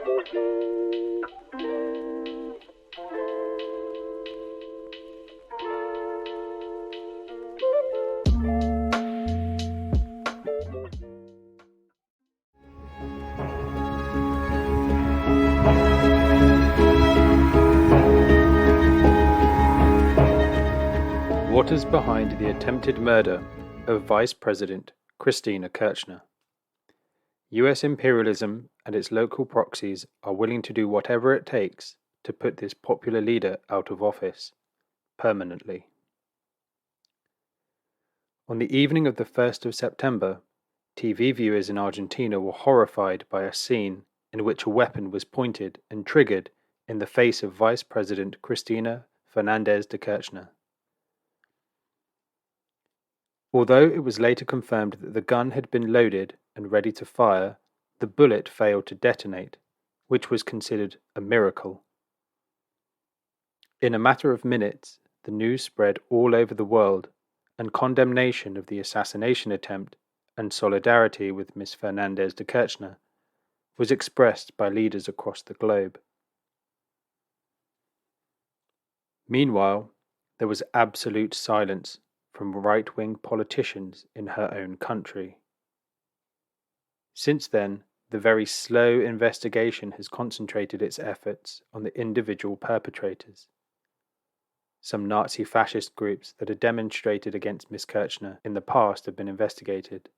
What is behind the attempted murder of Vice President Cristina Kirchner? US imperialism and its local proxies are willing to do whatever it takes to put this popular leader out of office, permanently. On the evening of the 1st of September, TV viewers in Argentina were horrified by a scene in which a weapon was pointed and triggered in the face of Vice President Cristina Fernández de Kirchner. Although it was later confirmed that the gun had been loaded and ready to fire, the bullet failed to detonate, which was considered a miracle. In a matter of minutes, the news spread all over the world, and condemnation of the assassination attempt and solidarity with Ms. Fernández de Kirchner was expressed by leaders across the globe. Meanwhile, there was absolute silence from right-wing politicians in her own country. Since then, the very slow investigation has concentrated its efforts on the individual perpetrators. Some Nazi-fascist groups that had demonstrated against Ms. Kirchner in the past have been investigated,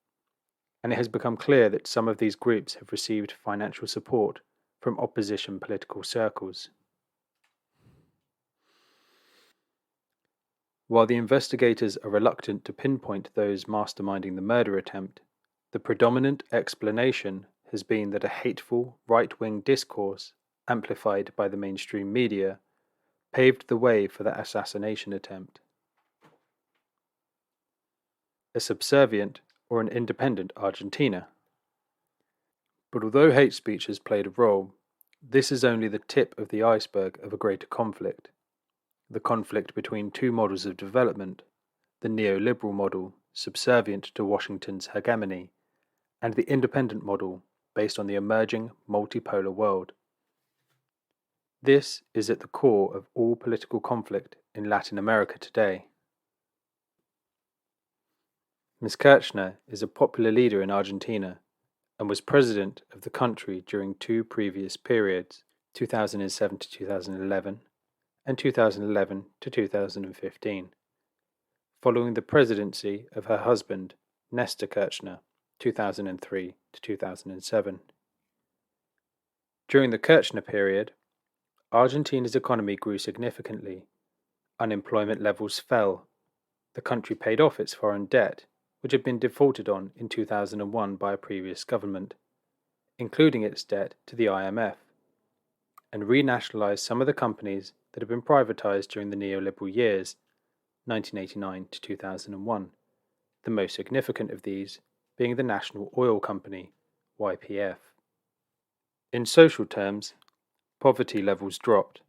and it has become clear that some of these groups have received financial support from opposition political circles. While the investigators are reluctant to pinpoint those masterminding the murder attempt, the predominant explanation has been that a hateful right-wing discourse, amplified by the mainstream media, paved the way for the assassination attempt. A subservient or an independent Argentina. But although hate speech has played a role, this is only the tip of the iceberg of a greater conflict. The conflict between two models of development, the neoliberal model, subservient to Washington's hegemony, and the independent model, based on the emerging multipolar world. This is at the core of all political conflict in Latin America today. Ms. Kirchner is a popular leader in Argentina and was president of the country during two previous periods, 2007 to 2011, and 2011 to 2015, following the presidency of her husband, Nestor Kirchner, 2003 to 2007. During the Kirchner period, Argentina's economy grew significantly. Unemployment levels fell. The country paid off its foreign debt, which had been defaulted on in 2001 by a previous government, including its debt to the IMF, and renationalized some of the companies that had been privatized during the neoliberal years, 1989 to 2001, the most significant of these being the National Oil Company, YPF. In social terms, poverty levels dropped,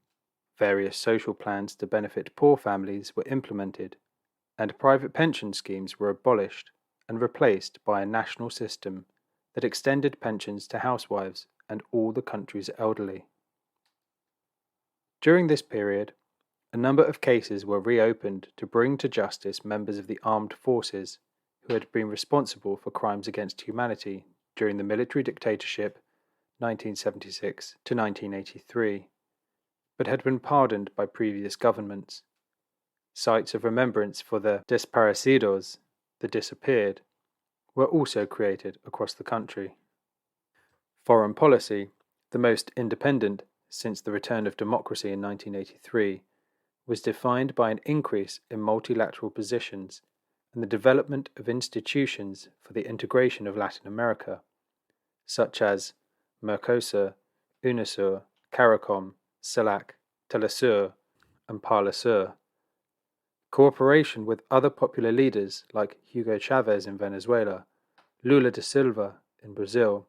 various social plans to benefit poor families were implemented, and private pension schemes were abolished and replaced by a national system that extended pensions to housewives and all the country's elderly. During this period, a number of cases were reopened to bring to justice members of the armed forces who had been responsible for crimes against humanity during the military dictatorship 1976 to 1983, but had been pardoned by previous governments. Sites of remembrance for the desaparecidos, the disappeared, were also created across the country. Foreign policy, the most independent since the return of democracy in 1983, was defined by an increase in multilateral positions and the development of institutions for the integration of Latin America, such as Mercosur, UNASUR, CARICOM, CELAC, TELESUR, and PARLASUR. Cooperation with other popular leaders like Hugo Chavez in Venezuela, Lula da Silva in Brazil,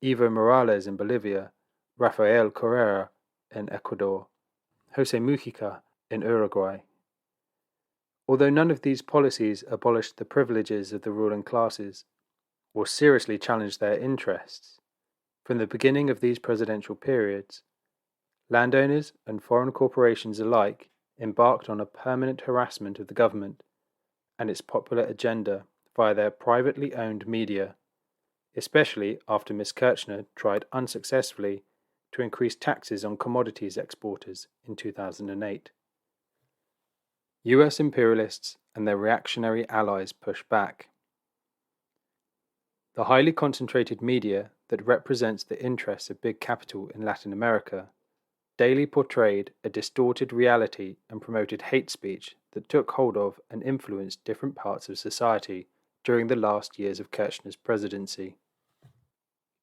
Evo Morales in Bolivia, Rafael Correa in Ecuador, José Mujica in Uruguay. Although none of these policies abolished the privileges of the ruling classes or seriously challenged their interests, From the beginning of these presidential periods, landowners and foreign corporations alike embarked on a permanent harassment of the government and its popular agenda via their privately owned media, especially after Ms. Kirchner tried unsuccessfully to increase taxes on commodities exporters in 2008. US imperialists and their reactionary allies pushed back. The highly concentrated media that represents the interests of big capital in Latin America daily portrayed a distorted reality and promoted hate speech that took hold of and influenced different parts of society during the last years of Kirchner's presidency.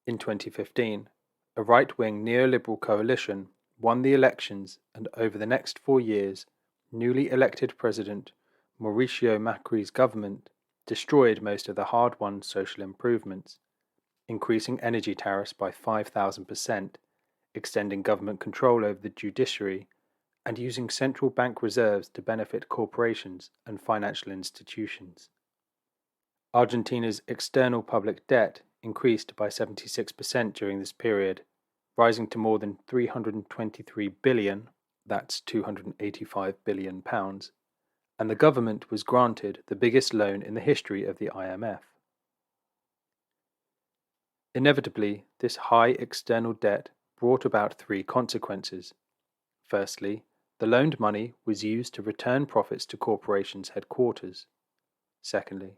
In 2015, a right-wing neoliberal coalition won the elections, and over the next 4 years, newly elected President Mauricio Macri's government destroyed most of the hard-won social improvements, increasing energy tariffs by 5,000%, extending government control over the judiciary, and using central bank reserves to benefit corporations and financial institutions. Argentina's external public debt increased by 76% during this period, rising to more than 323 billion, that's £285 billion, and the government was granted the biggest loan in the history of the IMF. Inevitably, this high external debt brought about three consequences. Firstly, the loaned money was used to return profits to corporations' headquarters. Secondly,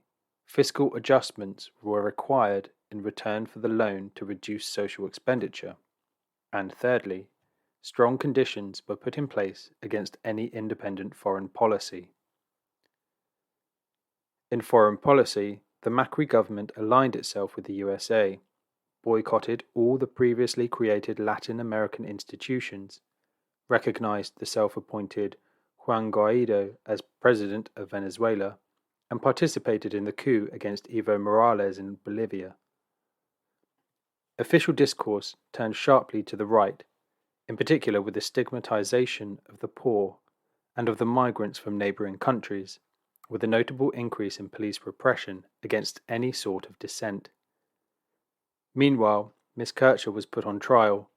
fiscal adjustments were required in return for the loan to reduce social expenditure. And thirdly, strong conditions were put in place against any independent foreign policy. In foreign policy, the Macri government aligned itself with the USA, boycotted all the previously created Latin American institutions, recognized the self-appointed Juan Guaido as president of Venezuela, and participated in the coup against Evo Morales in Bolivia. Official discourse turned sharply to the right, in particular with the stigmatization of the poor and of the migrants from neighboring countries, with a notable increase in police repression against any sort of dissent. Meanwhile, Ms. Kirchner was put on trial,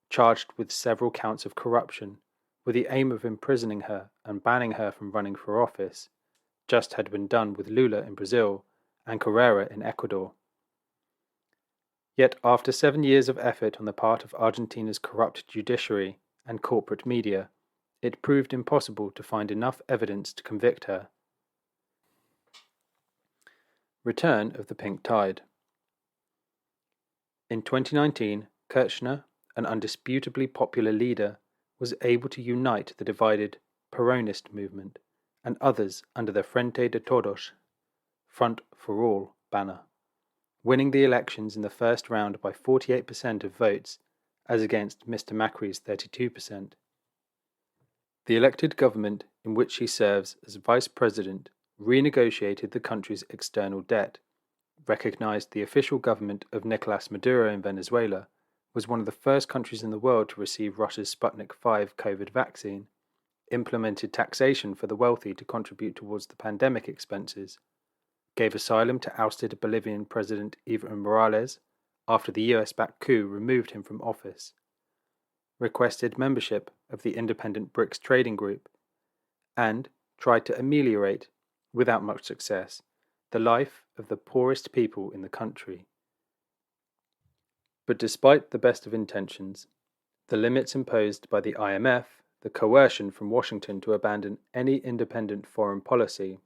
charged with several counts of corruption, with the aim of imprisoning her and banning her from running for office, just had been done with Lula in Brazil and Carrera in Ecuador. Yet after 7 years of effort on the part of Argentina's corrupt judiciary and corporate media, it proved impossible to find enough evidence to convict her. Return of the Pink Tide. In 2019, Kirchner, an undisputably popular leader, was able to unite the divided Peronist movement and others under the Frente de Todos, Front for All banner, winning the elections in the first round by 48% of votes, as against Mr. Macri's 32%. The elected government, in which he serves as vice president, renegotiated the country's external debt, recognized the official government of Nicolas Maduro in Venezuela, was one of the first countries in the world to receive Russia's Sputnik V COVID vaccine, implemented taxation for the wealthy to contribute towards the pandemic expenses, gave asylum to ousted Bolivian President Evo Morales after the US-backed coup removed him from office, requested membership of the independent BRICS trading group, and tried to ameliorate, without much success, the life of the poorest people in the country. But despite the best of intentions, the limits imposed by the IMF, the coercion from Washington to abandon any independent foreign policy,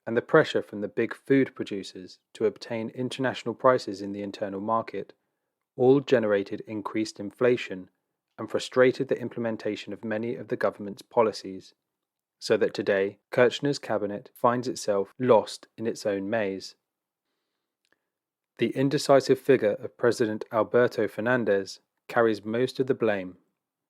and the pressure from the big food producers to obtain international prices in the internal market, all generated increased inflation and frustrated the implementation of many of the government's policies, so that today Kirchner's cabinet finds itself lost in its own maze. The indecisive figure of President Alberto Fernandez carries most of the blame,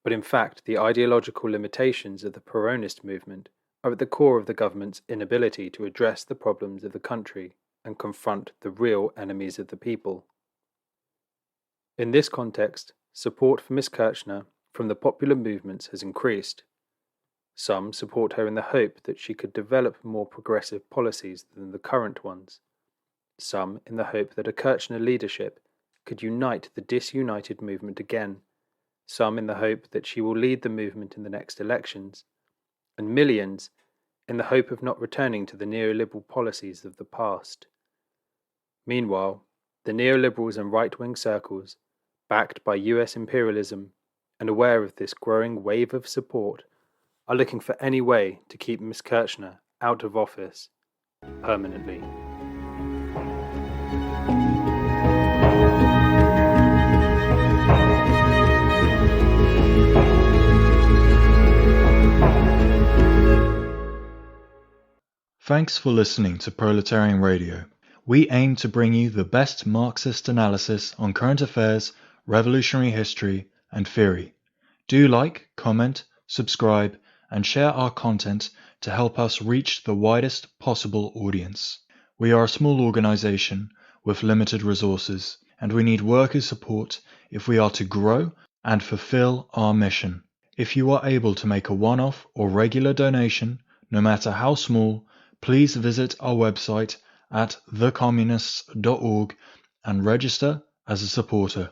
but in fact the ideological limitations of the Peronist movement are at the core of the government's inability to address the problems of the country and confront the real enemies of the people. In this context, support for Ms. Kirchner from the popular movements has increased. Some support her in the hope that she could develop more progressive policies than the current ones. Some in the hope that a Kirchner leadership could unite the disunited movement again, some in the hope that she will lead the movement in the next elections, and millions in the hope of not returning to the neoliberal policies of the past. Meanwhile, the neoliberals and right-wing circles, backed by US imperialism and aware of this growing wave of support, are looking for any way to keep Ms. Kirchner out of office permanently. Thanks for listening to Proletarian Radio. We aim to bring you the best Marxist analysis on current affairs, revolutionary history, and theory. Do like, comment, subscribe, and share our content to help us reach the widest possible audience. We are a small organization with limited resources, and we need workers' support if we are to grow and fulfill our mission. If you are able to make a one-off or regular donation, no matter how small, please visit our website at thecommunists.org and register as a supporter.